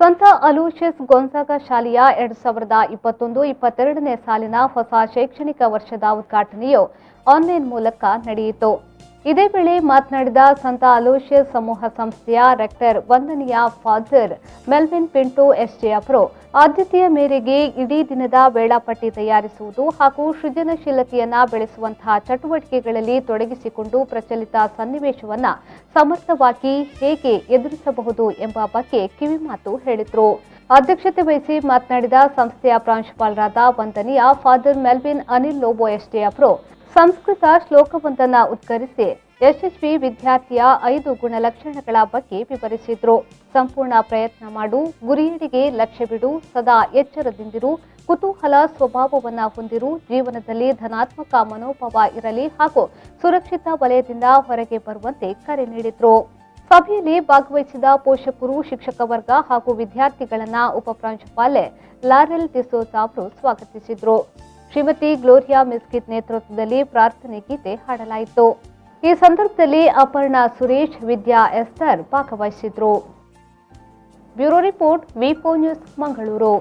ಸಂತ ಅಲೋಷಿಯಸ್ ಗೊನ್ಸಾಗ ಶಾಲೆಯ 2021-22ನೇ ಸಾಲಿನ ಹೊಸ ಶೈಕ್ಷಣಿಕ ವರ್ಷದ ಉದ್ಘಾಟನೆಯು ಆನ್ಲೈನ್ ಮೂಲಕ ನಡೆಯಿತು. ಇದೇ ವೇಳೆ ಮಾತನಾಡಿದ ಸಂತ ಅಲೋಷಿಯಸ್ ಸಮೂಹ ಸಂಸ್ಥೆಯ ರೆಕ್ಟರ್ ವಂದನೀಯ ಫಾದರ್ ಮೆಲ್ವಿನ್ ಪಿಂಟೋ ಎಸ್ಜೆ ಅವರು ಆದ್ಯತೆಯ ಮೇರೆಗೆ ಇಡೀ ದಿನದ ವೇಳಾಪಟ್ಟಿ ತಯಾರಿಸುವುದು ಹಾಗೂ ಸೃಜನಶೀಲತೆಯನ್ನು ಬೆಳೆಸುವಂತಹ ಚಟುವಟಿಕೆಗಳಲ್ಲಿ ತೊಡಗಿಸಿಕೊಂಡು ಪ್ರಚಲಿತ ಸನ್ನಿವೇಶವನ್ನು ಸಮರ್ಥವಾಗಿ ಹೇಗೆ ಎದುರಿಸಬಹುದು ಎಂಬ ಬಗ್ಗೆ ಕಿವಿಮಾತು ಹೇಳಿದರು. ಅಧ್ಯಕ್ಷತೆ ವಹಿಸಿ ಮಾತನಾಡಿದ ಸಂಸ್ಥೆಯ ಪ್ರಾಂಶುಪಾಲರಾದ ವಂದನೀಯ ಫಾದರ್ ಮೆಲ್ವಿನ್ ಅನಿಲ್ ಲೋಬೋ ಎಸ್ಜೆ ಅವರು ಸಂಸ್ಕೃತ ಶ್ಲೋಕವೊಂದನ್ನು ಉದ್ಘರಿಸಿ ಯಶಸ್ವಿ ವಿದ್ಯಾರ್ಥಿಯ 5 ಗುಣಲಕ್ಷಣಗಳ ಬಗ್ಗೆ ವಿವರಿಸಿದರು. ಸಂಪೂರ್ಣ ಪ್ರಯತ್ನ ಮಾಡು, ಗುರಿಯೆಡೆಗೆ ಲಕ್ಷ್ಯವಿಡು, ಸದಾ ಎಚ್ಚರದಿಂದಿರು, ಕುತೂಹಲ ಸ್ವಭಾವವನ್ನು ಹೊಂದಿರು, ಜೀವನದಲ್ಲಿ ಧನಾತ್ಮಕ ಮನೋಭಾವ ಇರಲಿ ಹಾಗೂ ಸುರಕ್ಷಿತ ವಲಯದಿಂದ ಹೊರಗೆ ಬರುವಂತೆ ಕರೆ ನೀಡಿದರು. ಸಭೆಯಲ್ಲಿ ಭಾಗವಹಿಸಿದ ಪೋಷಕರು, ಶಿಕ್ಷಕ ವರ್ಗ ಹಾಗೂ ವಿದ್ಯಾರ್ಥಿಗಳನ್ನು ಉಪಪ್ರಾಂಶುಪಾಲೆ ಲಾರೆಲ್ ಡಿಸೋಜಾ ಅವರು ಸ್ವಾಗತಿಸಿದರು. ಶ್ರೀಮತಿ ಗ್ಲೋರಿಯಾ ಮಿಸ್ಕಿತ್ ನೇತೃತ್ವದಲ್ಲಿ ಪ್ರಾರ್ಥನೆ ಗೀತೆ ಹಾಡಲಾಯಿತು. ಈ ಸಂದರ್ಭದಲ್ಲಿ ಅಪರ್ಣಾ ಸುರೇಶ್, ವಿದ್ಯಾ ಎಸ್ತರ್ ಭಾಗವಹಿಸಿದ್ರು. ಬ್ಯೂರೋ ರಿಪೋರ್ಟ್ ವಿ4 ನ್ಯೂಸ್, ಮಂಗಳೂರು.